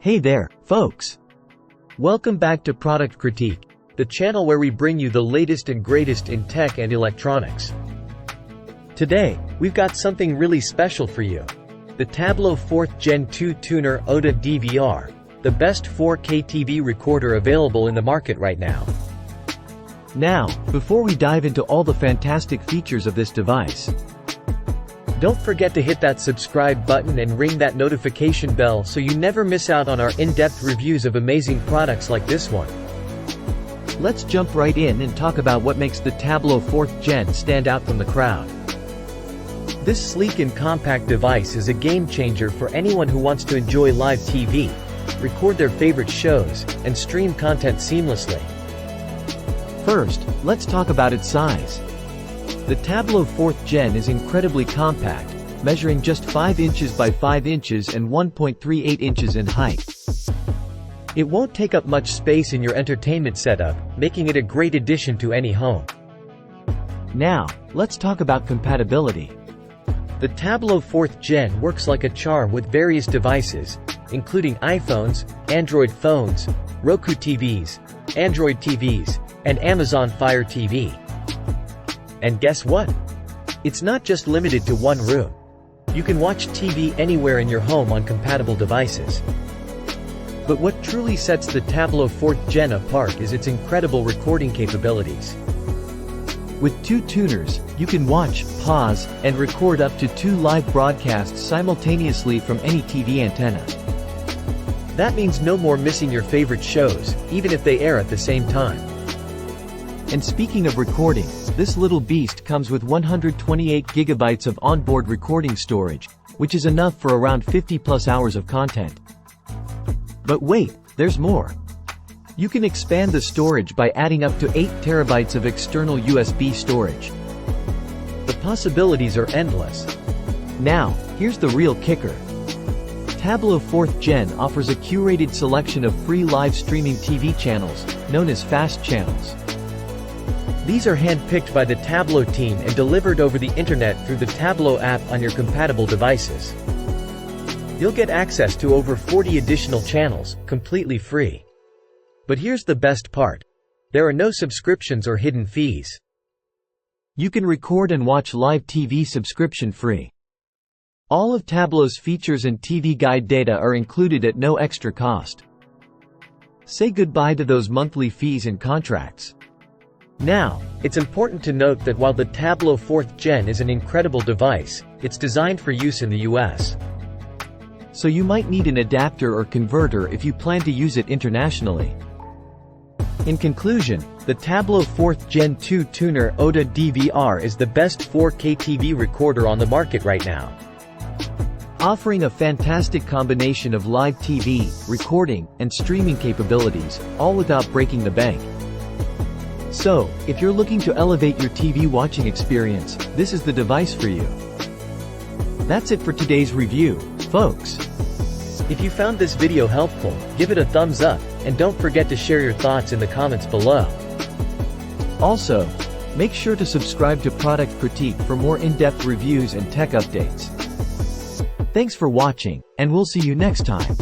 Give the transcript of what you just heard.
Hey there, folks! Welcome back to Product Critique, the channel where we bring you the latest and greatest in tech and electronics. Today, we've got something really special for you. The Tablo 4th Gen 2 Tuner OTA DVR, the best 4K TV recorder available in the market right now. Now, before we dive into all the fantastic features of this device, don't forget to hit that subscribe button and ring that notification bell so you never miss out on our in-depth reviews of amazing products like this one. Let's jump right in and talk about what makes the Tablo 4th Gen stand out from the crowd. This sleek and compact device is a game changer for anyone who wants to enjoy live TV, record their favorite shows, and stream content seamlessly. First, let's talk about its size. The Tablo 4th Gen is incredibly compact, measuring just 5 inches by 5 inches and 1.38 inches in height. It won't take up much space in your entertainment setup, making it a great addition to any home. Now, let's talk about compatibility. The Tablo 4th Gen works like a charm with various devices, including iPhones, Android phones, Roku TVs, Android TVs, and Amazon Fire TV. And guess what? It's not just limited to one room. You can watch TV anywhere in your home on compatible devices. But what truly sets the Tablo 4th Gen apart is its incredible recording capabilities. With 2 tuners, you can watch, pause, and record up to 2 live broadcasts simultaneously from any TV antenna. That means no more missing your favorite shows, even if they air at the same time. And speaking of recording, this little beast comes with 128 gigabytes of onboard recording storage, which is enough for around 50+ hours of content. But wait, there's more. You can expand the storage by adding up to 8 terabytes of external USB storage. The possibilities are endless. Now, here's the real kicker. Tablo 4th Gen offers a curated selection of free live streaming TV channels, known as fast channels. These are hand-picked by the Tablo team and delivered over the internet through the Tablo app on your compatible devices. You'll get access to over 40 additional channels, completely free. But here's the best part. There are no subscriptions or hidden fees. You can record and watch live TV subscription-free. All of Tablo's features and TV guide data are included at no extra cost. Say goodbye to those monthly fees and contracts. Now, it's important to note that while the Tablo 4th Gen is an incredible device, it's designed for use in the US. So you might need an adapter or converter if you plan to use it internationally. In conclusion, the Tablo 4th Gen 2 Tuner OTA DVR is the best 4K TV recorder on the market right now. Offering a fantastic combination of live TV, recording, and streaming capabilities, all without breaking the bank. So, if you're looking to elevate your TV watching experience, this is the device for you. That's it for today's review, folks. If you found this video helpful, give it a thumbs up, and don't forget to share your thoughts in the comments below. Also, make sure to subscribe to Product Critique for more in-depth reviews and tech updates. Thanks for watching, and we'll see you next time.